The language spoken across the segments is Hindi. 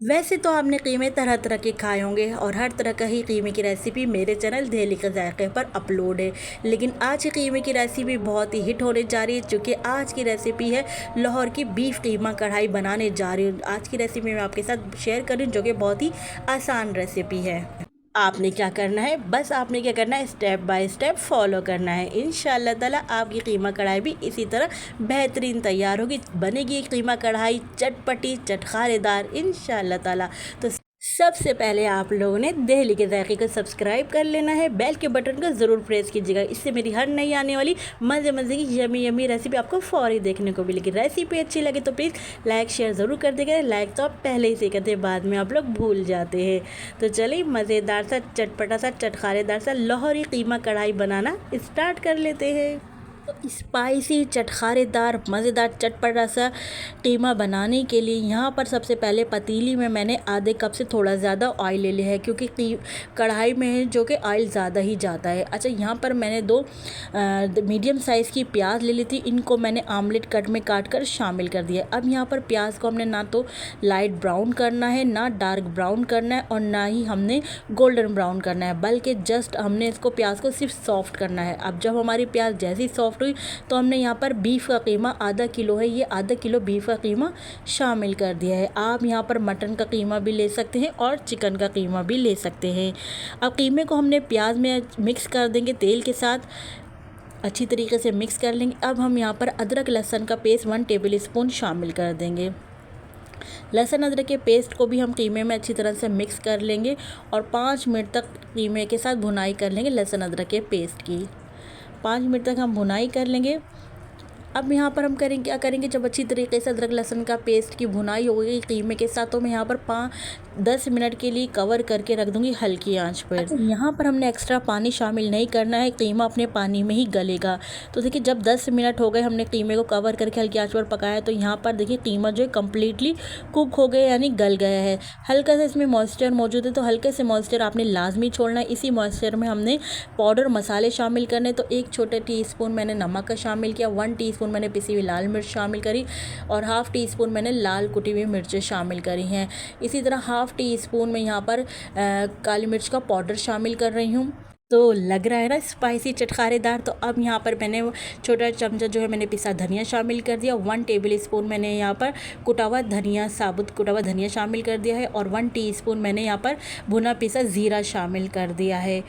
वैसे तो आपने कीमे तरह तरह के खाए होंगे और हर तरह का ही कीमे की रेसिपी मेरे चैनल दहली के जायके पर अपलोड है। लेकिन आज की कीमे की रेसिपी बहुत ही हिट होने जा रही है, क्योंकि आज की रेसिपी है लाहौर की बीफ कीमा कढ़ाई बनाने जा रही हूँ। आज की रेसिपी मैं आपके साथ शेयर कर रही हूँ, जो कि बहुत ही आसान रेसिपी है। आपने क्या करना है, बस आपने क्या करना है, स्टेप बाय स्टेप फॉलो करना है। इंशाल्लाह ताला आपकी कीमा कढ़ाई भी इसी तरह बेहतरीन तैयार होगी, बनेगी कीमा कढ़ाई चटपटी चटखारेदार इंशाल्लाह ताला। तो सबसे पहले आप लोगों ने दहली के जायके को सब्सक्राइब कर लेना है, बेल के बटन को ज़रूर प्रेस कीजिएगा। इससे मेरी हर नई आने वाली मज़े मज़े की यमी यमी रेसिपी आपको फौरी देखने को मिलेगी। रेसिपी अच्छी लगे तो प्लीज़ लाइक शेयर ज़रूर कर देगा। लाइक तो आप पहले ही से करते हैं, बाद में आप लोग भूल जाते हैं। तो चलिए मज़ेदार सा चटपटा सा चटखारेदार सा लाहौरी कीमा कढ़ाई बनाना स्टार्ट कर लेते हैं। तो स्पाइसी चटखारेदार मज़ेदार चटपटा सा कीमा बनाने के लिए यहाँ पर सबसे पहले पतीली में मैंने आधे कप से थोड़ा ज़्यादा ऑयल ले लिया है, क्योंकि कढ़ाई में है जो कि ऑयल ज़्यादा ही जाता है। अच्छा, यहाँ पर मैंने दो मीडियम साइज़ की प्याज ले ली थी, इनको मैंने आमलेट कट में काट कर शामिल कर दिया। अब यहाँ पर प्याज को हमने ना तो लाइट ब्राउन करना है, ना डार्क ब्राउन करना है, और ना ही हमने गोल्डन ब्राउन करना है, बल्कि जस्ट हमने इसको प्याज को सिर्फ सॉफ्ट करना है। अब जब हमारी प्याज जैसी सॉफ्ट हुई तो हमने यहाँ पर बीफ का कीमा आधा किलो है, ये आधा किलो बीफ का कीमा शामिल कर दिया है। आप यहाँ पर मटन का कीमा भी ले सकते हैं और चिकन का कीमा भी ले सकते हैं। अब कीमे को हमने प्याज में मिक्स कर देंगे, तेल के साथ अच्छी तरीके से मिक्स कर लेंगे। अब हम यहाँ पर अदरक लहसुन का पेस्ट 1 टेबल स्पून शामिल कर देंगे। लहसुन अदरक के पेस्ट को भी हम कीमे में अच्छी तरह से मिक्स कर लेंगे और 5 मिनट तक कीमे के साथ भुनाई कर लेंगे लहसुन अदरक के पेस्ट की। 5 मिनट तक हम भुनाई कर लेंगे। अब यहाँ पर हम क्या करेंगे, जब अच्छी तरीके से अदरक लहसुन का पेस्ट की भुनाई हो गई कीमे के साथ, तो मैं यहाँ पर 10 मिनट के लिए कवर करके रख दूँगी हल्की आंच पर। अच्छा, यहाँ पर हमने एक्स्ट्रा पानी शामिल नहीं करना है, कीमा अपने पानी में ही गलेगा। तो देखिए, जब 10 मिनट हो गए हमने कीमे को कवर करके हल्की आंच पर पकाया, तो यहाँ पर देखिए कीमा जो है कम्प्लीटली कुक हो गया, यानी गल गया है। हल्का सा इसमें मॉइस्चर मौजूद है, तो हल्के से मॉइस्चर आपने लाजमी छोड़ना है। इसी मॉइस्चर में हमने पाउडर मसाले शामिल करने, तो 1 छोटा टीस्पून मैंने नमक का शामिल किया, 1 टीस्पून मैंने पिसी हुई लाल मिर्च शामिल करी, और हाफ़ टी स्पून मैंने लाल कुटी हुई मिर्चें शामिल करी हैं। इसी तरह हाफ़ टी स्पून में यहाँ पर काली मिर्च का पाउडर शामिल कर रही हूँ। तो लग रहा है ना स्पाइसी चटखारेदार। तो अब यहाँ पर मैंने छोटा चमचा जो है मैंने पिसा धनिया शामिल कर दिया, 1 टेबल स्पून मैंने यहाँ पर कुटा हुआ धनिया, साबुत कुटा हुआ धनिया शामिल कर दिया है, और 1 टीस्पून मैंने यहाँ पर भुना पिसा ज़ीरा शामिल कर दिया है।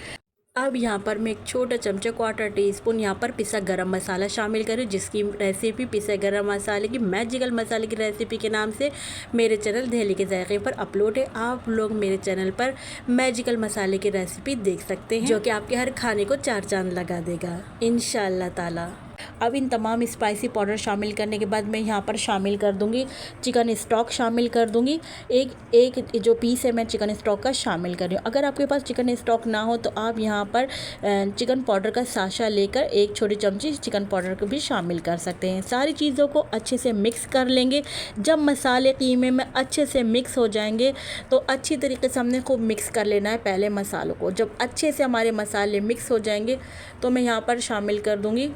अब यहाँ पर मैं एक छोटा चमचा 1/4 टीस्पून यहाँ पर पिसा गरम मसाला शामिल करूँ, जिसकी रेसिपी पिसे गरम मसाले की मैजिकल मसाले की रेसिपी के नाम से मेरे चैनल दहली के जायके पर अपलोड है। आप लोग मेरे चैनल पर मैजिकल मसाले की रेसिपी देख सकते हैं, जो कि आपके हर खाने को 4 चांद लगा देगा इंशाल्लाह ताला। अब इन तमाम स्पाइसी पाउडर शामिल करने के बाद मैं यहाँ पर शामिल कर दूँगी चिकन स्टॉक शामिल कर दूँगी। एक जो पीस है मैं चिकन स्टॉक का शामिल कर रही हूँ। अगर आपके पास चिकन स्टॉक ना हो तो आप यहाँ पर चिकन पाउडर का साशा लेकर 1 छोटी चमची चिकन पाउडर को भी शामिल कर सकते हैं। सारी चीज़ों को अच्छे से मिक्स कर लेंगे। जब मसाले कीमे में अच्छे से मिक्स हो जाएंगे तो अच्छी तरीके से हमने खूब मिक्स कर लेना है पहले मसालों को। जब अच्छे से हमारे मसाले मिक्स हो जाएंगे तो मैं यहाँ पर शामिल कर दूँगी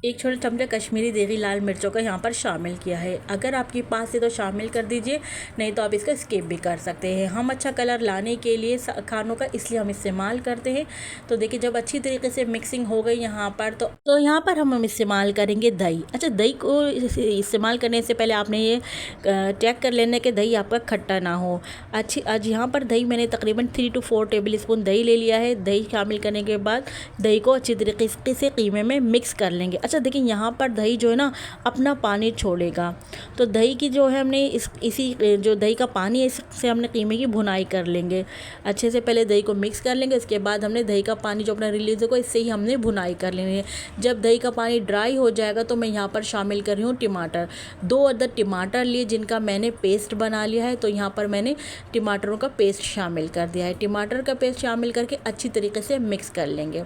1 छोटा चमचा कश्मीरी देगी लाल मिर्चों का यहाँ पर शामिल किया है। अगर आपके पास है तो शामिल कर दीजिए, नहीं तो आप इसका स्किप भी कर सकते हैं। हम अच्छा कलर लाने के लिए खानों का इसलिए हम इस्तेमाल करते हैं। तो देखिए, जब अच्छी तरीके से मिक्सिंग हो गई यहाँ पर तो यहाँ पर हम इस्तेमाल करेंगे दही। अच्छा, दही को इस्तेमाल करने से पहले आपने ये चेक कर लेना कि दही आपका खट्टा ना हो। आज यहाँ पर दही मैंने तकरीबन 3 to 4 टेबल स्पून दही ले लिया है। दही शामिल करने के बाद दही को अच्छी तरीके से कीमे में मिक्स कर लेंगे। अच्छा, देखिए यहाँ पर दही जो है ना अपना पानी छोड़ेगा, तो दही की जो है हमने इसी जो दही का पानी है इससे हमने कीमे की भुनाई कर लेंगे। अच्छे से पहले दही को मिक्स कर लेंगे, उसके बाद हमने दही का पानी जो अपना रिलीज़ होगा इससे ही हमने भुनाई कर लेनी है। जब दही का पानी ड्राई हो जाएगा तो मैं यहाँ पर शामिल कर रही हूँ टमाटर। 2 अदद टमाटर लिए, जिनका मैंने पेस्ट बना लिया है। तो यहाँ पर मैंने टमाटरों का पेस्ट शामिल कर दिया है। टमाटर का पेस्ट शामिल करके अच्छी तरीके से मिक्स कर लेंगे।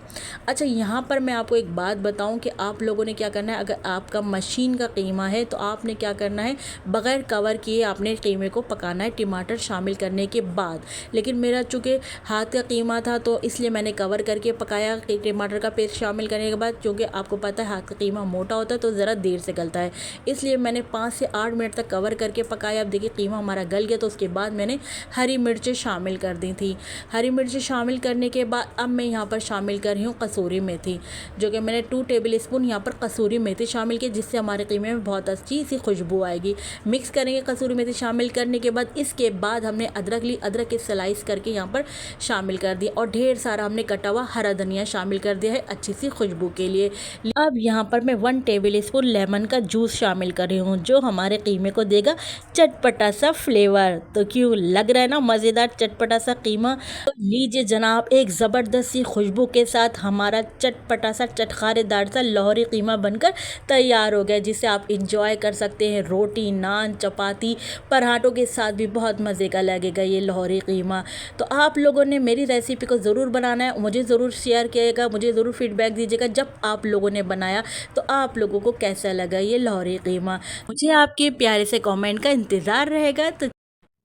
अच्छा, यहाँ पर मैं आपको एक बात बताऊँ कि आप लोग लोगों ने क्या करना है, अगर आपका मशीन का कीमा है तो आपने क्या करना है, बग़ैर कवर किए आपने कीमे को पकाना है टमाटर शामिल करने के बाद। लेकिन मेरा चूँकि हाथ का कीमा था तो इसलिए मैंने कवर करके पकाया टमाटर का पेस्ट शामिल करने के बाद, क्योंकि आपको पता है हाथ का कीमा मोटा होता है तो ज़रा देर से गलता है, इसलिए मैंने 5 से 8 मिनट तक कवर करके पकाया। अब देखिए कीमा हमारा गल गया, तो उसके बाद मैंने हरी मिर्चें शामिल कर दी थी। हरी मिर्चें शामिल करने के बाद अब मैं यहाँ पर शामिल कर रही हूँ कसूरी मेथी, जो कि मैंने 2 टेबल स्पून यहाँ पर कसूरी मेथी शामिल की, जिससे हमारे कीमे में बहुत अच्छी सी खुशबू आएगी। मिक्स करेंगे कसूरी मेथी शामिल करने के बाद। इसके बाद हमने अदरक ली, अदरक के स्लाइस करके यहाँ पर शामिल कर दिया और ढेर सारा हमने कटा हुआ हरा धनिया शामिल कर दिया है अच्छी सी खुशबू के लिए। अब यहाँ पर मैं 1 टेबल स्पून लेमन का जूस शामिल कर रही हूँ, जो हमारे कीमे को देगा चटपटा सा फ्लेवर। तो क्यों लग रहा है ना मज़ेदार चटपटा सा कीमा। तो लीजिए जनाब, एक ज़बरदस्त सी खुशबू के साथ हमारा चटपटा सा चटखारेदार सा लाहौरी कीमा बनकर तैयार हो गया, जिसे आप इंजॉय कर सकते हैं रोटी, नान, चपाती, पराठों के साथ भी बहुत मज़े का लगेगा ये लाहौरी कीमा। तो आप लोगों ने मेरी रेसिपी को ज़रूर बनाना है, मुझे ज़रूर शेयर किएगा, मुझे ज़रूर फीडबैक दीजिएगा जब आप लोगों ने बनाया तो आप लोगों को कैसा लगा ये लाहौरी कीमा। मुझे आपके प्यारे से कमेंट का इंतज़ार रहेगा। तो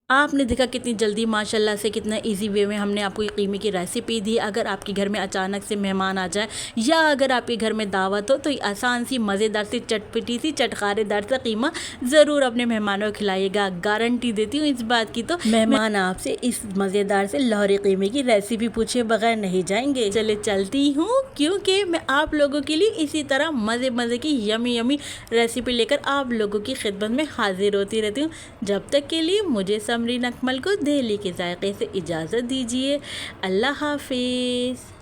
आपने देखा कितनी जल्दी माशाल्लाह से कितना इजी वे में हमने आपको ये कीमे की रेसिपी दी। अगर आपके घर में अचानक से मेहमान आ जाए या अगर आपके घर में दावत हो तो ये आसान सी मज़ेदार सी चटपटी सी चटखारेदार सा कीमा ज़रूर अपने मेहमानों को खिलाइएगा। गारंटी देती हूँ इस बात की, तो मेहमान आपसे इस मज़ेदार से लाहौरी कीमे की रेसिपी पूछे बगैर नहीं जाएंगे। चले चलती हूँ, क्योंकि मैं आप लोगों के लिए इसी तरह मज़े की यमी यमी रेसिपी लेकर आप लोगों की खिदमत में हाजिर होती रहती हूँ। जब तक के लिए मुझे समरीन अकमल को दिल्ली के जायके से इजाज़त दीजिए। अल्लाह हाफिज़।